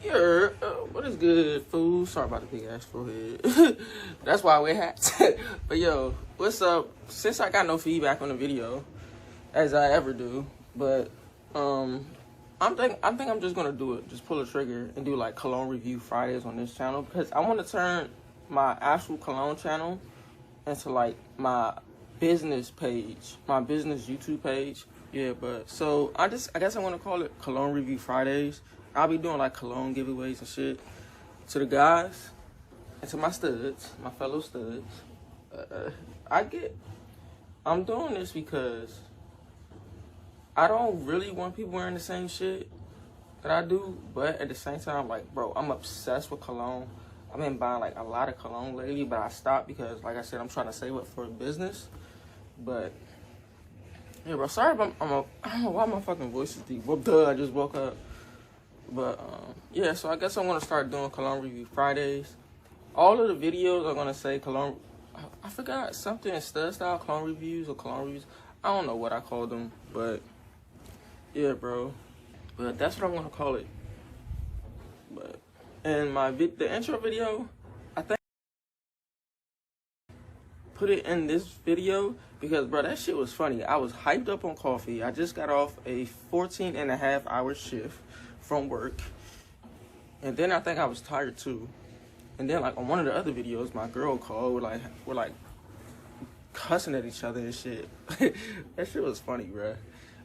Yeah, what is good, fool? Sorry about the big ass forehead. That's why I wear hats. But yo, what's up? Since I got no feedback on the video, as I ever do, but I think I'm just gonna do it. Just pull a trigger and do like Cologne review Fridays on this channel because I want to turn my actual Cologne channel into like my business page, my business YouTube page. Yeah, but so I guess I want to call it Cologne review Fridays. I'll be doing like cologne giveaways and shit to the guys and to my studs, my fellow studs. I'm doing this because I don't really want people wearing the same shit that I do, but at the same time, like, bro, I'm obsessed with cologne. I've been buying like a lot of cologne lately, but I stopped because, like I said, I'm trying to save up for business. But yeah, bro, sorry if I don't know why my fucking voice is deep. Well, duh, I just woke up. But yeah, so I guess I'm gonna start doing Cologne review Fridays. All of the videos are gonna say Cologne. I forgot something stud style Cologne reviews or Cologne reviews. I don't know what I called them, but yeah, bro. But that's what I'm gonna call it. But and the intro video, I think put it in this video because, bro, that shit was funny. I was hyped up on coffee. I just got off a 14.5-hour shift from work, and then I think I was tired too. And then like on one of the other videos, my girl called. We're like cussing at each other and shit. That shit was funny, bro.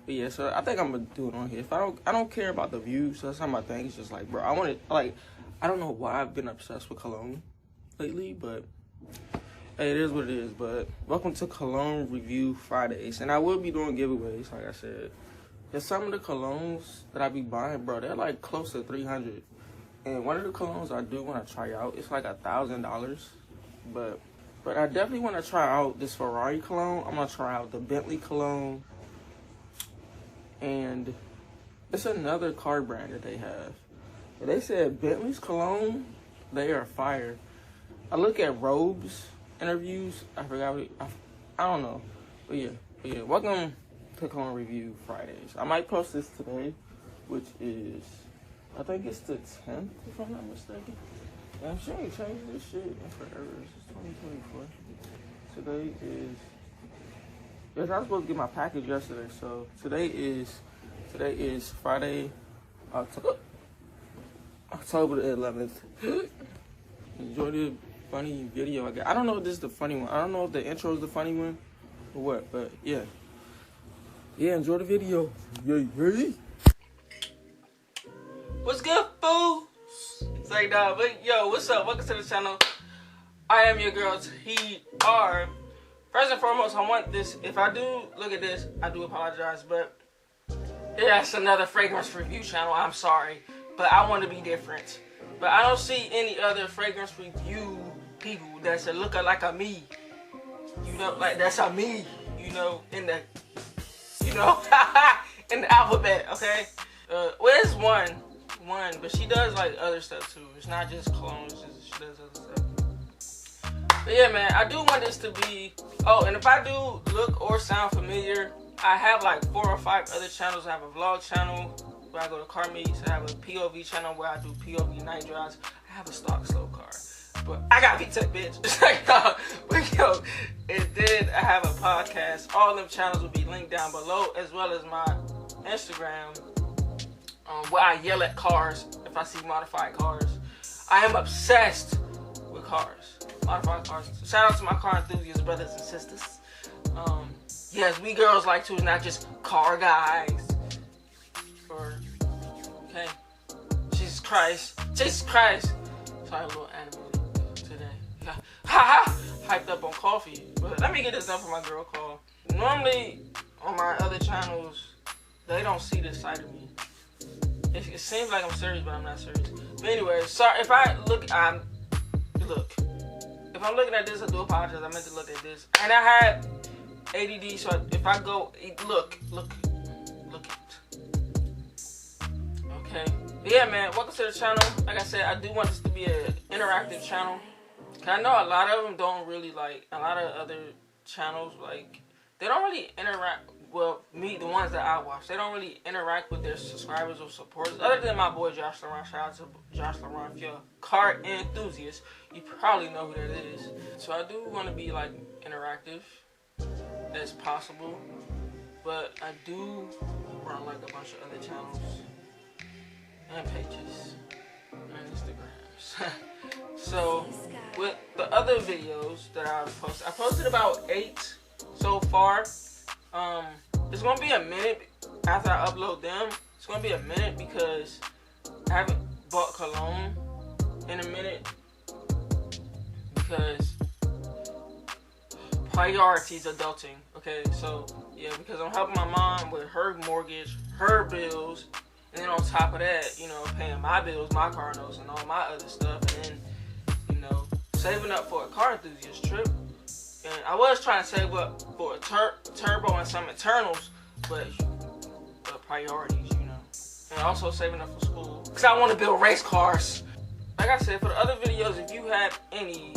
But yeah, so I think I'm gonna do it on here. If I don't care about the views. So that's not my thing. It's just like, bro, I don't know why I've been obsessed with cologne lately, but hey, it is what it is. But welcome to Cologne Review Fridays, and I will be doing giveaways, like I said. Cause some of the colognes that I be buying, bro, they're like close to $300. And one of the colognes I do want to try out, it's like $1,000. But I definitely want to try out this Ferrari cologne. I'm gonna try out the Bentley cologne, and it's another car brand that they have. But they said Bentley's cologne, they are fire. I look at Robe's interviews. I forgot. I don't know. But yeah. Welcome to Cologne Review Fridays. I might post this today, which is, I think it's the 10th, if I'm not mistaken. Yeah, I'm sure you changed this shit in forever. It's 2024. Today is, yes, I was supposed to get my package yesterday, so today is Friday, October the 11th. Enjoy the funny video I got. I don't know if this is the funny one. I don't know if the intro is the funny one or what, but yeah. Yeah, enjoy the video. Yeah. What's good, fool? It's like, nah, but yo, what's up? Welcome to the channel. I am your girl, TR. First and foremost, I want this. If I do look at this, I do apologize, but yeah, it's another fragrance review channel. I'm sorry, but I want to be different. But I don't see any other fragrance review people that's a looker like a me. You know, like that's a me. You know, in the in the alphabet, okay? Well, it's one, but she does like other stuff too. It's not just clones, she does other stuff. But yeah, man, I do want this to be, oh, and if I do look or sound familiar, I have like 4 or 5 other channels. I have a vlog channel where I go to car meets. I have a POV channel where I do POV night drives. I have a stock slow car. But I got VTech, bitch. It's like, but yo, and then I have a podcast. All them channels will be linked down below, as well as my Instagram, where I yell at cars if I see modified cars. I am obsessed with cars, modified cars. Shout out to my car enthusiast brothers and sisters. Yes, we girls like to, not just car guys. Or, okay, Jesus Christ. Sorry, a little animated. Hyped up on coffee, but let me get this done for my girl call. Normally on my other channels they don't see this side of me. It seems like I'm serious, but I'm not serious. But anyway, sorry if I look. If I'm looking at this, I do apologize. I meant to look at this, and I had ADD, so if I go look it. Okay, but yeah, man, welcome to the channel. Like I said, I do want this to be an interactive channel. I know a lot of them don't really like, a lot of other channels, like, they don't really interact well, the ones that I watch, they don't really interact with their subscribers or supporters. Other than my boy Josh Laurent. Shout out to Josh Laurent. If you're a car enthusiast, you probably know who that is. So I do want to be like interactive as possible, but I do run like a bunch of other channels and pages and Instagrams. So with the other videos that I posted about 8 so far. It's gonna be a minute after I upload them. It's gonna be a minute because I haven't bought cologne in a minute because priorities adulting. Okay, so yeah, because I'm helping my mom with her mortgage, her bills, and then on top of that, you know, paying my bills, my car notes, and all my other stuff, and then, you know, saving up for a car enthusiast trip. And I was trying to save up for a turbo and some internals, but priorities, you know. And also saving up for school, because I want to build race cars. Like I said, for the other videos, if you have any,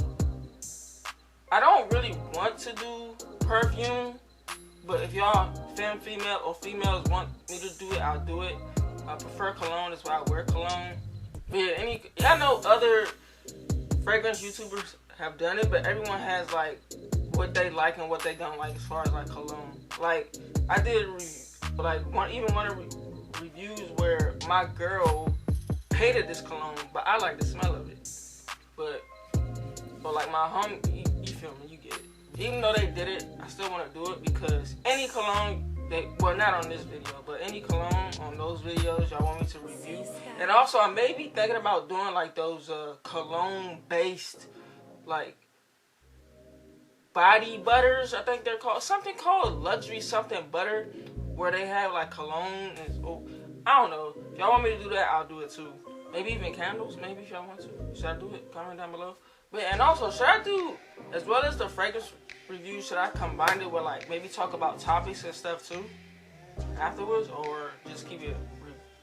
I don't really want to do perfume, but if y'all female or females want me to do it, I'll do it. I prefer cologne, that's why I wear cologne. But yeah, I know other fragrance YouTubers have done it, but everyone has like what they like and what they don't like as far as like cologne. Like I did one of reviews where my girl hated this cologne, but I like the smell of it. But like my homie, you feel me? You get it. Even though they did it, I still want to do it because any cologne, well, not on this video, but any cologne on those videos y'all want me to review. And also, I may be thinking about doing like those cologne-based like body butters. I think they're called something called luxury something butter, where they have like cologne and I don't know. If y'all want me to do that, I'll do it too. Maybe even candles. Maybe if y'all want to. Should I do it? Comment down below. But and also, should I do, as well as the fragrance review, should I combine it with like maybe talk about topics and stuff too afterwards, or just keep it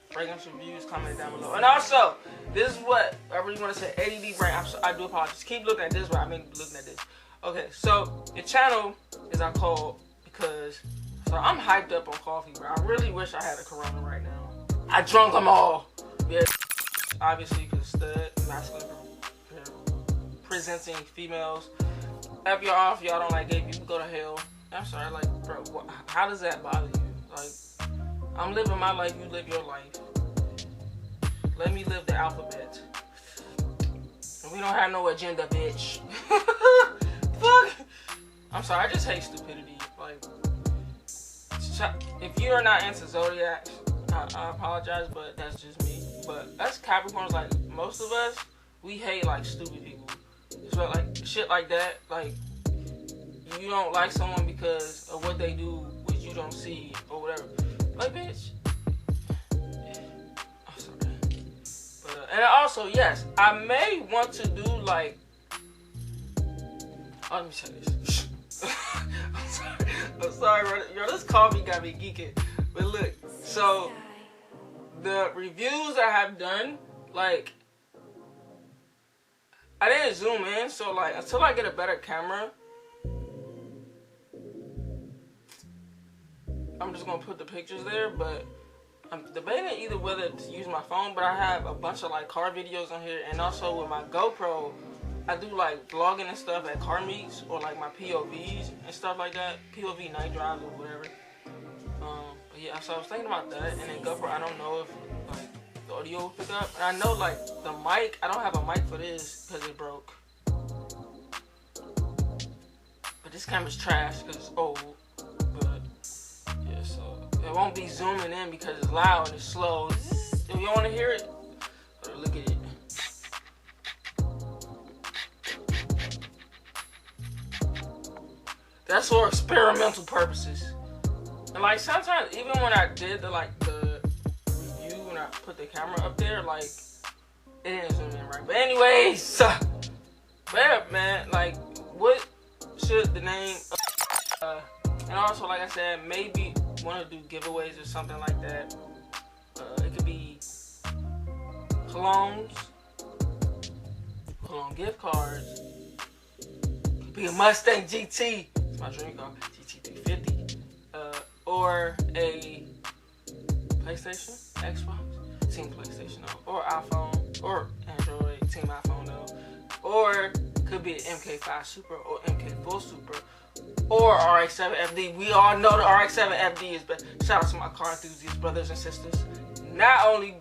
fragrance reviews? Comment down below. And also, this is what I really want to say. ADD brain. I do apologize. Keep looking at this. Right? I mean, looking at this. Okay, so the channel is I called because I'm hyped up on coffee, bro. I really wish I had a Corona right now. I drunk them all. Yeah, obviously, because stud, masculine, presenting females. F y'all off, y'all don't like gay people, go to hell. I'm sorry, like, bro, how does that bother you? Like, I'm living my life, you live your life. Let me live the alphabet. And we don't have no agenda, bitch. Fuck. I'm sorry, I just hate stupidity. Like, if you are not into zodiacs, I apologize, but that's just me. But us Capricorns, like, most of us, we hate, like, stupid people. So, like, shit like that, like, you don't like someone because of what they do, which you don't see, or whatever. Like, bitch. I'm sorry. But, and also, yes, I may want to do, like, let me say this. I'm sorry, yo, this coffee got me geeking. But look, so, the reviews I have done, like, I didn't zoom in, so like until I get a better camera, I'm just gonna put the pictures there. But I'm debating either whether to use my phone, but I have a bunch of like car videos on here, and also with my GoPro, I do like vlogging and stuff at car meets or like my POVs and stuff like that, POV night drives or whatever. But yeah, so I was thinking about that, and then GoPro, I don't know if like the audio will pick up. And I know like the mic, I don't have a mic for this because it broke. But this camera's trash because it's old. But yeah, so it won't be zooming in because it's loud and it's slow. If you want to hear it, look at it. That's for experimental purposes. And like sometimes even when I did the review, when I put the camera up there, like it didn't zoom in right. But anyways, yeah, man, like what should the name and also like I said, maybe want to do giveaways or something like that. It could be colognes, cologne gift cards, it could be a Mustang GT. My dream car, GT350, or a PlayStation, Xbox, Team PlayStation though, or iPhone, or Android, Team iPhone though, or could be an MK5 Super or MK4 Super, or RX-7 FD. We all know the RX-7 FD is better. Shout out to my car enthusiast brothers and sisters. Not only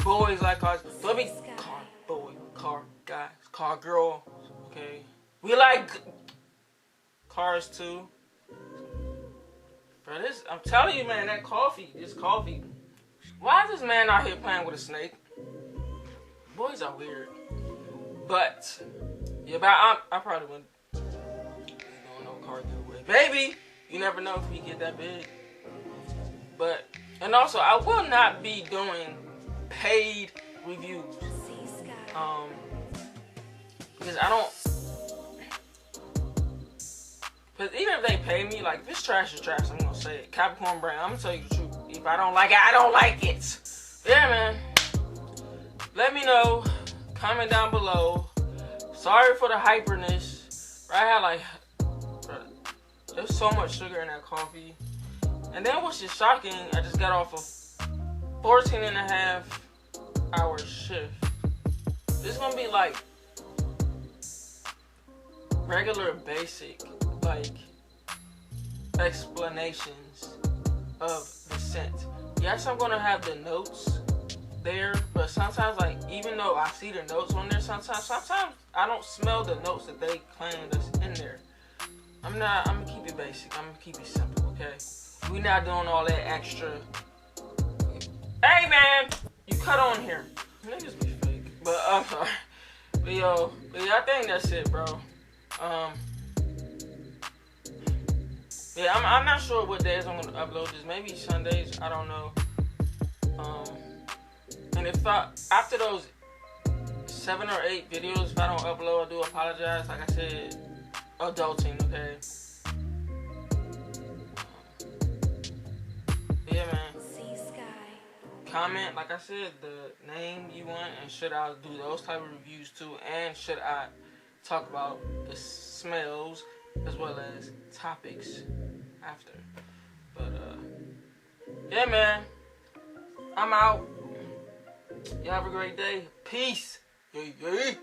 boys like cars, but me car boy, car guys, car girl. Okay, we like cars too. Bro, this, I'm telling you, man, that coffee, this coffee. Why is this man out here playing with a snake? Boys are weird. But, yeah, but I probably wouldn't doing no car giveaway. Maybe, you never know if we get that big. But, and also, I will not be doing paid reviews. Because I don't, because even if they pay me, like, if it's trash, it's trash. I'm gonna say it. Capricorn brand, I'm gonna tell you the truth. If I don't like it, I don't like it. Yeah, man. Let me know. Comment down below. Sorry for the hyperness. I had like, bro, there's so much sugar in that coffee. And then what's just shocking, I just got off a 14.5-hour shift. This is gonna be like regular basic like explanations of the scent. Yes, I'm gonna have the notes there, but sometimes, like, even though I see the notes on there, sometimes I don't smell the notes that they claim that's in there. I'm gonna keep it basic. I'm gonna keep it simple, okay? We not doing all that extra. Hey man, you cut on here. Niggas be fake. But I'm sorry. But yo, I think that's it, bro. Yeah, I'm not sure what days I'm gonna upload this. Maybe Sundays, I don't know. And if after those 7 or 8 videos, if I don't upload, I do apologize. Like I said, adulting, okay? Yeah, man. Comment, like I said, the name you want, and should I do those type of reviews too, and should I talk about the smells as well as topics after. But yeah, man, I'm out. You have a great day. Peace. Yeah.